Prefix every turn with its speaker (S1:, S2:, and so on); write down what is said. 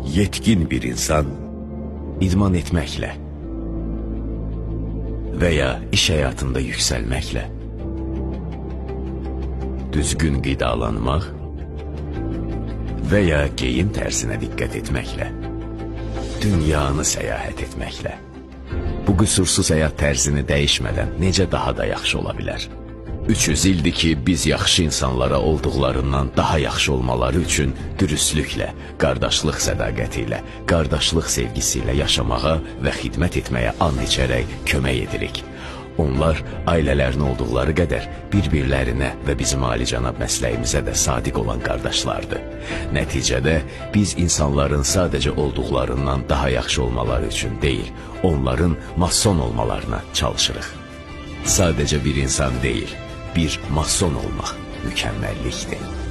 S1: Yetkin bir insan idman etməklə və ya iş həyatında yüksəlməklə, düzgün qidalanmaq və ya geyim tərzinə diqqət etməklə, dünyanı səyahət etməklə, bu qüsursuz həyat tərzini dəyişmədən necə daha da yaxşı ola bilər? 300 ildir ki, biz yaxşı insanlara olduqlarından daha yaxşı olmaları üçün dürüstlüklə, qardaşlıq sədaqəti ilə, qardaşlıq sevgisi ilə yaşamağa və xidmət etməyə and içərək kömək edirik. Onlar ailələrini olduqları qədər bir-birlərinə və bizim alicənab məsləyimizə də sadiq olan qardaşlardır. Nəticədə biz insanların sadəcə olduqlarından daha yaxşı olmaları üçün deyil, onların mason olmalarına çalışırıq. Sadəcə bir insan deyil, bir mason olmaq mükəmməllikdir.